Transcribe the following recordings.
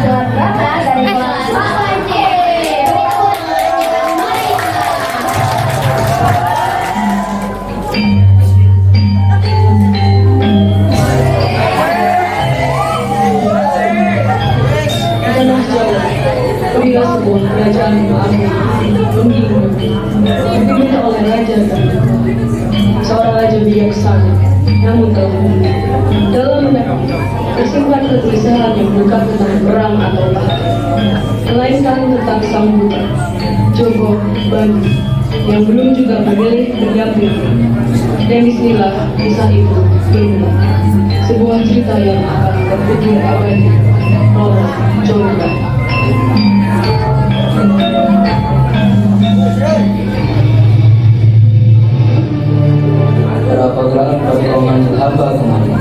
Tuan Rana dari kelas 4J. Tanah Jawa, berilah sebuah kerajaan yang agung, menggilai, dipimpin oleh Raja Ganda, seorang raja bijaksana, namun terhubung. Dalam benaknya, tersimpan kegelisahan yang bukan tentang perang atau tahta, melainkan tentang sang putra, Joko Banu, yang belum juga memilih mendampingi. Dan disinilah kisah itu dimulai, sebuah cerita yang akan terpikir abadi. Roro Jonggrang. Berapa gerangan bagi memanggil hamba kemari?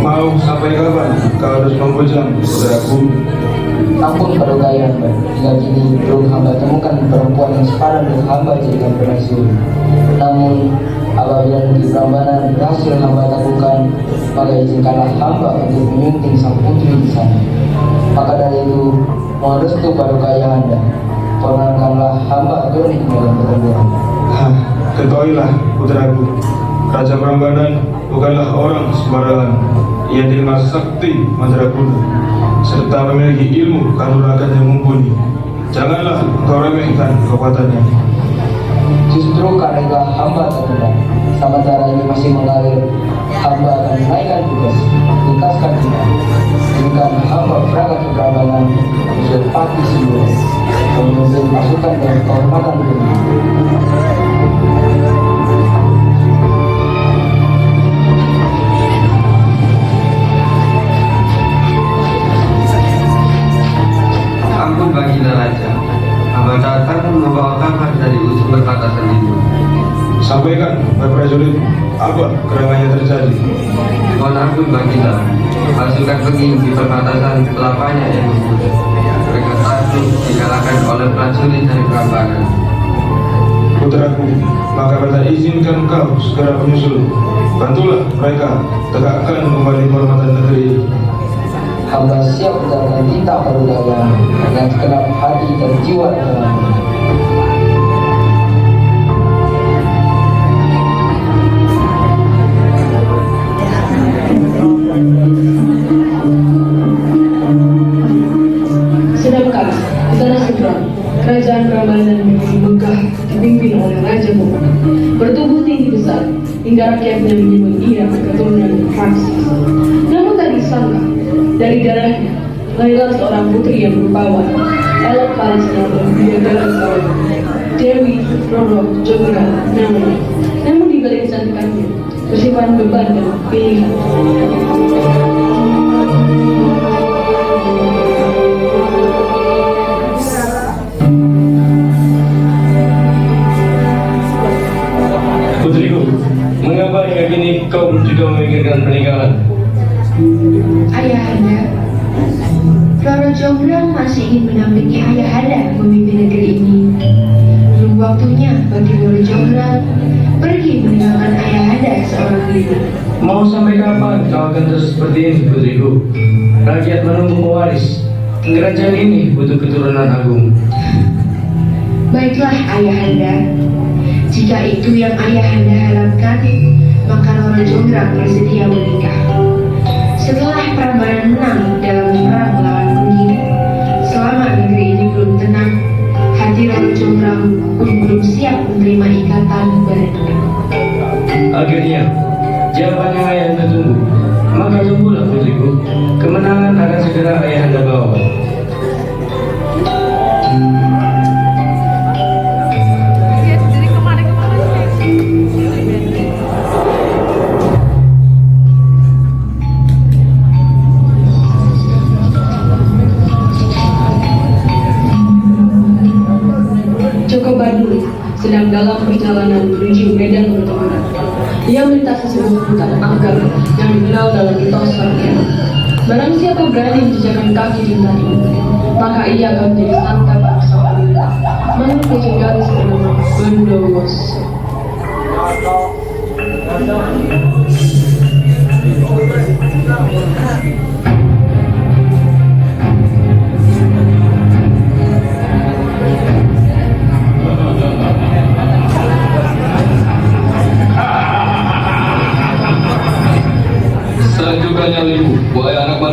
Mau sampai kapan kau harus membujang saudaraku? Ampun paduka hamba, hingga kini belum hamba temukan perempuan yang sepadan dengan hamba jadikan permaisuri. Namun apabila di Prambanan berhasil hamba taklukan, maka izinkanlah hamba untuk menyunting sang putri di sana. Maka dari itu, mohon restu paduka Anda, perkenankanlah hamba turun ke dalam pertempuran. Ketahuilah putraku, Raja Prambanan bukanlah orang sembarangan. Ia terima sakti mandraguna serta memiliki ilmu kanuragan yang mumpuni. Janganlah kau remehkan kekuatannya. Justru karena itulah hamba tertunda. Sementara ini masih mengalir, hamba akan menaikkan tugas, tugaskan kita. Berikan hamba berangkat ke Prambanan, usul pati sebelum memimpin pasukan dengan kehormatan dunia. Ampun baginda raja, hamba datang membawa kabar dari ujung perbatasan itu. Sampaikan, Pak Prajurit, apa gerangannya terjadi? Mohon ampun baginda, pasukan Penging di perbatasan telah banyak yang gugur. Mereka takut dikalahkan oleh prajurit dari Prambanan. Putraku, maka minta izinkan kau segera menyusul. Bantulah mereka tegakkan kembali kehormatan negeri ini. Hamba siap menjalankan titah paduka dengan segenap hati dan jiwa dalam. Sedangkan di tanah seberang, kerajaan Prambanan menjadi megah dipimpin oleh Raja Bowo, bertubuh tinggi besar hingga rakyatnya menyebut ia keturunan Francis. Namun tak disangka, dari darahnya lahirlah seorang putri yang berpawan, elok paras dan bidadari kawan, Dewi Roro Jonggrang namanya. Namun di balik kecantikannya bersimpan beban dan pilihan. Putriku, mengapa hingga kini kau juga memikirkan pernikahan? Ayahanda, Roro Jonggrang masih ingin mendampingi ayahanda memimpin negeri ini. Belum waktunya bagi Roro Jonggrang pergi meninggalkan ayahanda seorang diri. Mau sampai kapan kau akan terus seperti ini, putriku? Rakyat menunggu pewaris. Kerajaan ini butuh keturunan agung. Baiklah ayahanda, jika itu yang ayahanda harapkan, maka Roro Jonggrang bersedia menikah. Setelah Prambanan menang dalam perang melawan Penging, selama negeri ini belum tenang, hati Roro Jonggrang pun belum siap menerima ikatan badan. Akhirnya, jawaban yang ayahanda tunggu. Maka tunggulah putriku, kemenangan akan segera ayahanda bawa. Joko Banu sedang dalam perjalanan menuju medan pertempuran. Ia melintasi sebuah hutan angker yang dikenal dalam mitos rakyat. Barang siapa berani menjejakkan kaki di hutan ini, maka ia akan menjadi santapan sang wanita, menurut kucing garis bernama Bondowoso.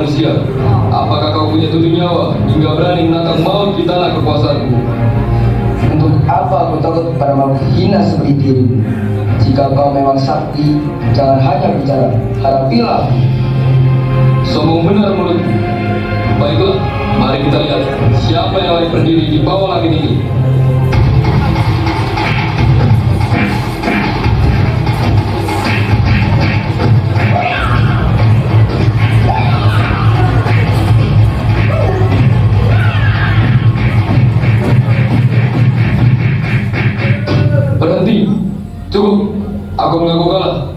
manusia, apakah kau punya tujuh nyawa hingga berani menantang maut di tanah kekuasaanku? Untuk apa aku takut pada makhluk hina seperti dirimu? Jika kau memang sakti, jangan hanya bicara, hadapilah. Sombong benar mulutmu. Baiklah, mari kita lihat siapa yang lagi berdiri di bawah langit ini. Berhenti, cukup. Aku mengaku kalah.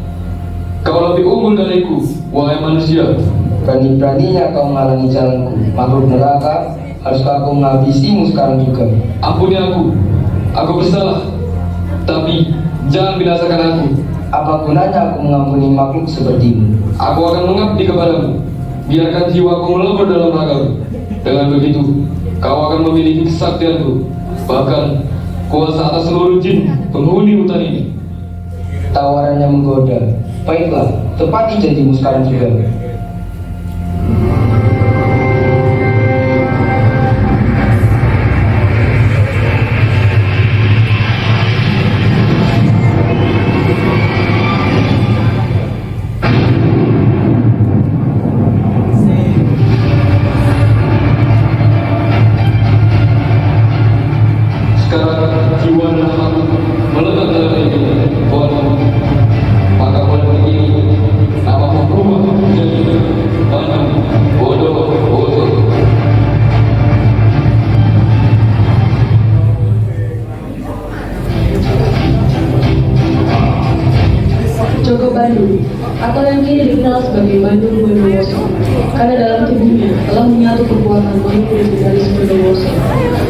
Kau lebih unggul dariku, wahai manusia. Berani-beraninya kau menghalangi jalanku, makhluk neraka. Haruskah aku menghabisimu sekarang juga? Ampuni aku bersalah. Tapi jangan binasakan aku. Apa gunanya aku mengampuni makhluk sepertimu? Aku akan mengabdi kepadamu. Biarkan jiwaku melebur dalam ragamu. Dengan begitu, kau akan memiliki kesaktianku, bahkan kuasa atas seluruh jin penghuni hutan ini. Tawarannya menggoda. Baiklah, tepati janjimu sekarang juga. Sekarang jiwa dan hati melekat dalam ini. Maka bulan ini nama berubah menjadi Bandung bodoh. Joko Bandung, atau yang kini dikenal sebagai Bandung Bondowoso, karena dalam tubuhnya telah menyatu kekuatan Bandung legendaris Bondowoso.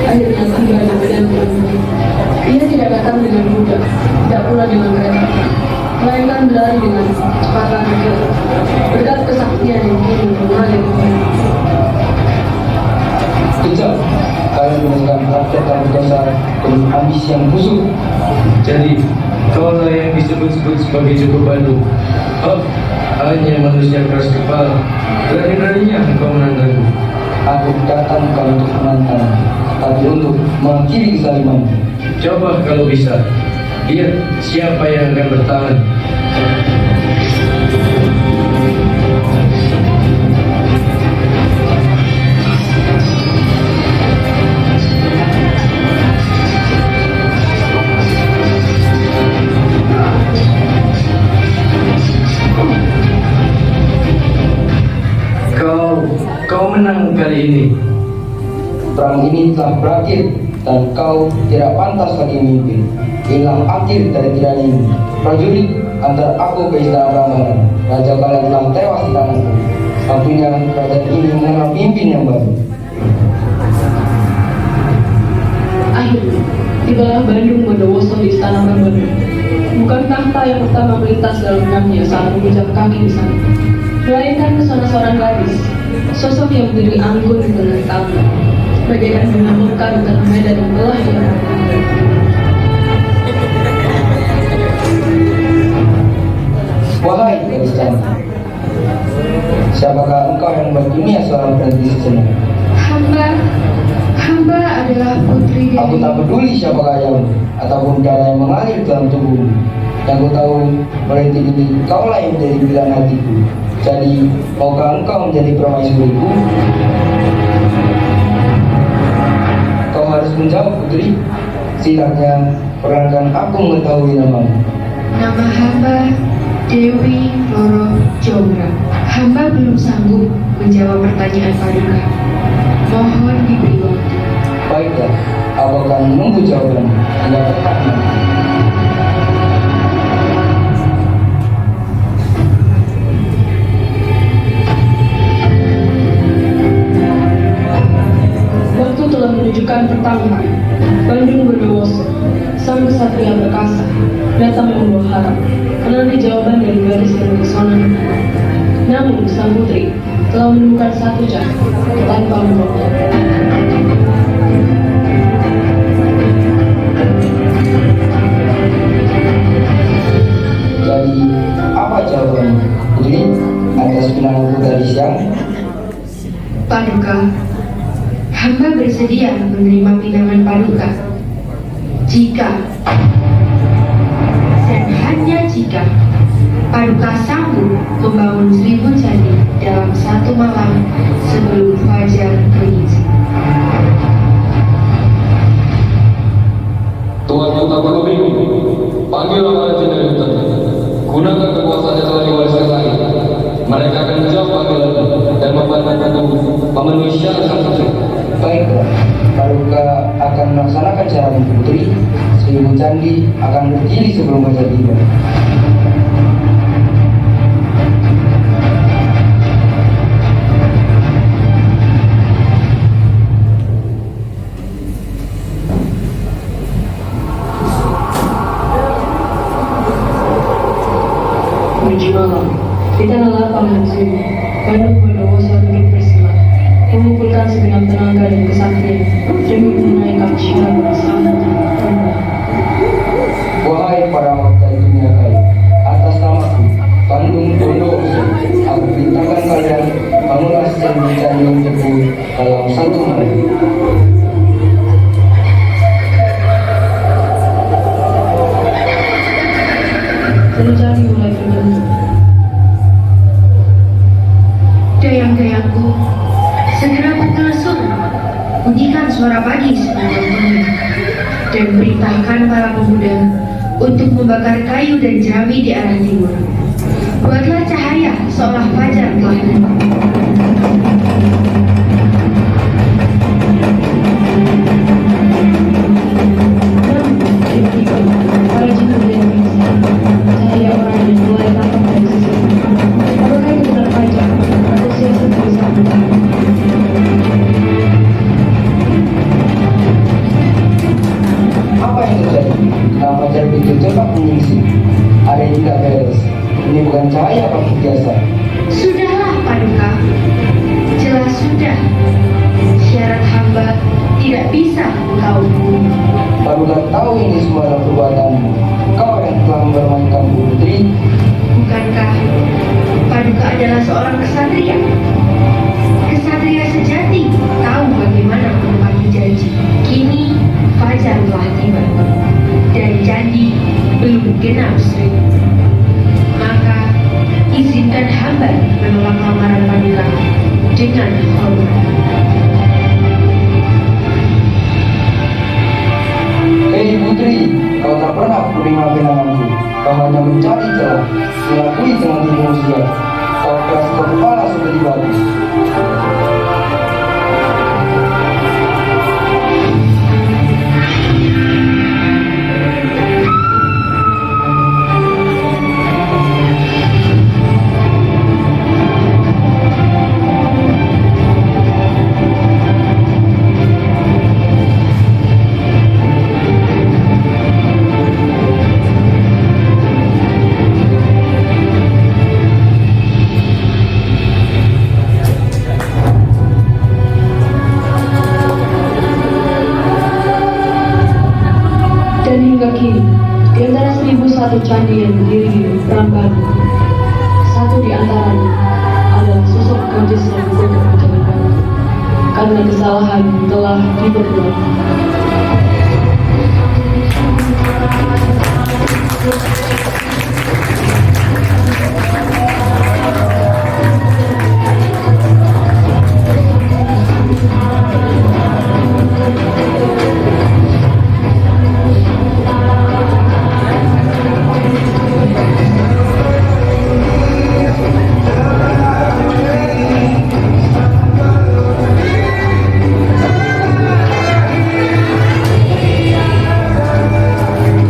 Akhirnya tiba di medan pertempuran. Ia tidak datang dengan mudah, tidak pula dengan kereta, melainkan berlari dengan kecepatan kilat. Berkat kesaktian yang kini mengalir. Kejam, kalian menggunakan rakyat yang berdosa demi ambisi yang busuk. Jadi kaulah yang disebut-sebut sebagai Joko Bandung. Hanya manusia keras kepala. Berani-beraninya engkau menantangku. Aku datang bukan untuk menantang, tapi untuk mengakhiri kezaliman. Coba kalau bisa, lihat siapa yang akan bertahan. Kau menang kali ini. Perang ini telah berakhir dan kau tidak pantas lagi memimpin. Inilah akhir dari tirani. Prajurit, antar aku ke istana Prambanan. Raja kalian telah tewas di tanganku. Waktunya kerajaan ini mengenal pimpin yang baru. Akhirnya, tibalah Bandung Bondowoso di istana Prambanan. Bukan tahta yang pertama melintas dalam benaknya saat menginjak kaki di sana, melainkan pesona seorang gadis, sosok yang berdiri anggun di tengah tamu, bagaikan bunga mekar di tengah medan yang telah diharapkan. Wahai gadis cantik, siapakah engkau yang membuat dunia seorang berhenti sejenak? Hamba adalah putri Aku dari... tak peduli siapakah yang ataupun darah yang mengalir dalam tubuhmu. Yang ku tahu, mulai detik ini kaulah yang menjadi pilihan hatiku. Jadi, maukah engkau menjadi permaisuriku? Kau harus menjawab, putri. Silakan, perkenalkan aku mengetahui namamu. Nama hamba Dewi Roro Jongra. Hamba belum sanggup menjawab pertanyaan Paduka. Mohon diberi waktu. Baiklah, aku akan menunggu jawabanmu hingga tepat nanti. Waktu telah menunjukkan pertama, Bandung Bondowoso, sang kesatria perkasa, datang membawa harap, menanti jawaban dari gadis yang mempesona. Namun, sang putri telah menemukan satu cara tanpa membawa. Jadi, apa jawabanmu, putri, atas pinanganku gadis yang... Paduka, hamba bersedia menerima pinangan Paduka jika dan hanya jika Paduka sanggup membangun 1000 candi dalam satu malam sebelum fajar menyingsing. Tuhan Tapakabumi, panggillah para jin dari hutan. Gunakan kekuasaan yang telah diwariskan langit. Mereka akan menjawab panggilan dan membantu memenuhi syarat satu. Baiklah, Paduka akan melaksanakan cara putri. 1000 candi akan berdiri sebelum fajar tiba. Menuju malam, di tanah lapang dan sunyi, Bandung berdosa bikin peristiwa, mengumpulkan segenap tenaga dan kesaktian demi menunaikan syarat bersama Tuhan. Wahai para wanita dunia kaya, atas namaku, Bandung Bondowoso, aku perintahkan kalian bangunlah 1000 candi untukku dalam satu malam. Candi mulai terbentuk. Dayang-dayangku, segera berkelasung, bunyikan suara pagi sebelum bunyi, dan perintahkan para pemuda untuk membakar kayu dan jerami di arah timur. Buatlah cahaya seolah fajar telah tiba. Tiba-tiba, para jin melihat cahaya orang yang mulai tampak dari sisi. Apakah itu benar fajar atau siasat bersama? Apa yang terjadi? Kenapa fajar begitu cepat menyingsing? Ada yang tidak beres. Ini bukan cahaya kabut biasa. Sudahlah Paduka, jelas sudah. Syarat hamba tidak bisa engkau penuhi. Paduka tahu ini semua adalah perbuatanmu. Kau yang telah mempermainkan putri. Bukankah Paduka adalah seorang kesatria? Kesatria sejati tahu bagaimana menepati janji. Kini fajar telah tiba dan janji belum genap 1000. Maka izinkan hamba menolak lamaran Paduka dengan hormat. Hei putri, kau tak pernah menerima pinanganku. Kau hanya mencari celah, mengakui dengan tipu muslihat. Kau keras kepala seperti batu. Dan hingga kini, di antara 1001 candi yang berdiri di Prambanan, satu di antaranya adalah sosok gadis yang gugur menjadi batu karena kesalahan telah diperbuat.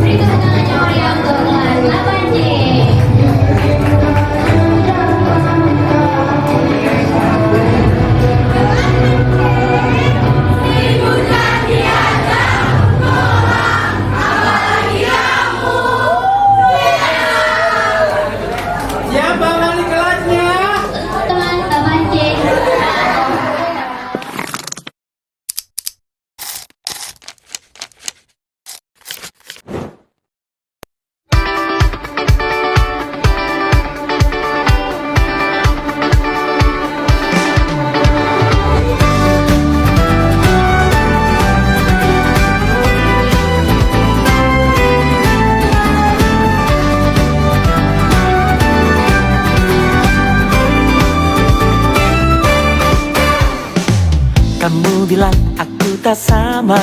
Berikan tangannya orang yang Kamu bilang aku tak sama,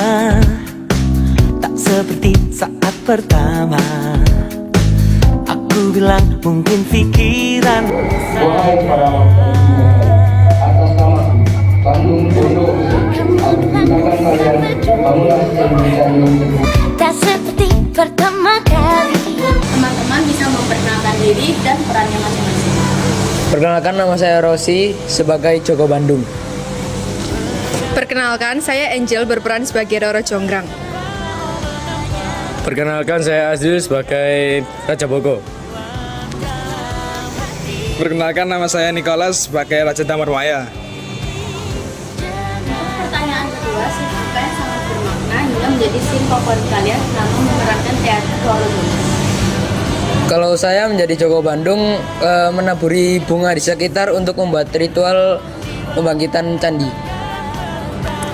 tak seperti saat pertama. Aku bilang mungkin pikiran. Wahai para atas namaku, Bandung Pondok Pesantren, aku perintahkan kalian bangunlah dan Tak seperti pertama kali. Teman-teman bisa memperkenalkan diri dan perannya masing-masing. Perkenalkan, nama saya Rosi sebagai Joko Bandung. Perkenalkan, saya Angel berperan sebagai Roro Jonggrang. Perkenalkan, saya Azil sebagai Raja Boko. Perkenalkan, nama saya Nicholas sebagai Raja Damarwaya. Pertanyaan kedua, scene apa yang sangat bermakna hingga menjadi scene favorit kalian selama memerankan teater Roro Jonggrang? Kalau saya menjadi Joko Bandung, menaburi bunga di sekitar untuk membuat ritual pembangkitan candi.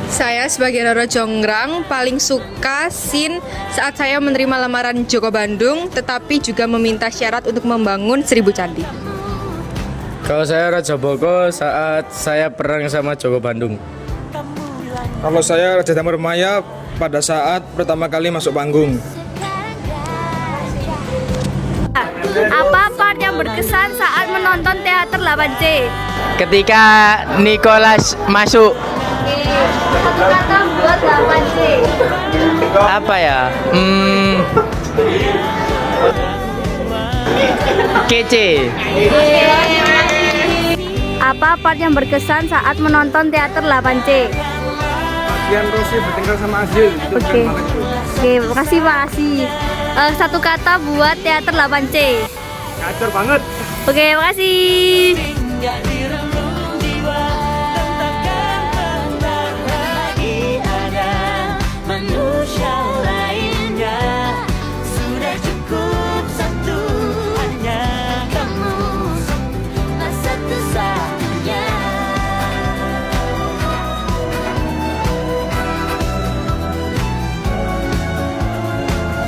Saya sebagai Roro Jonggrang paling suka scene saat saya menerima lamaran Joko Bandung, tetapi juga meminta syarat untuk membangun 1000 candi. Kalau saya Raja Boko saat saya perang sama Joko Bandung. Kalau saya Raja Damarwaya pada saat pertama kali masuk panggung. Apa part yang berkesan saat menonton teater 8C? Ketika Nicholas masuk, Satu kata buat 8C. apa ya? Kece. Apa part yang berkesan saat menonton teater 8C? Bagian Rosi bertingkah sama Azil. Oke, makasih Pak Asi. Satu kata buat teater 8C. Ngajar banget. Oke, makasih.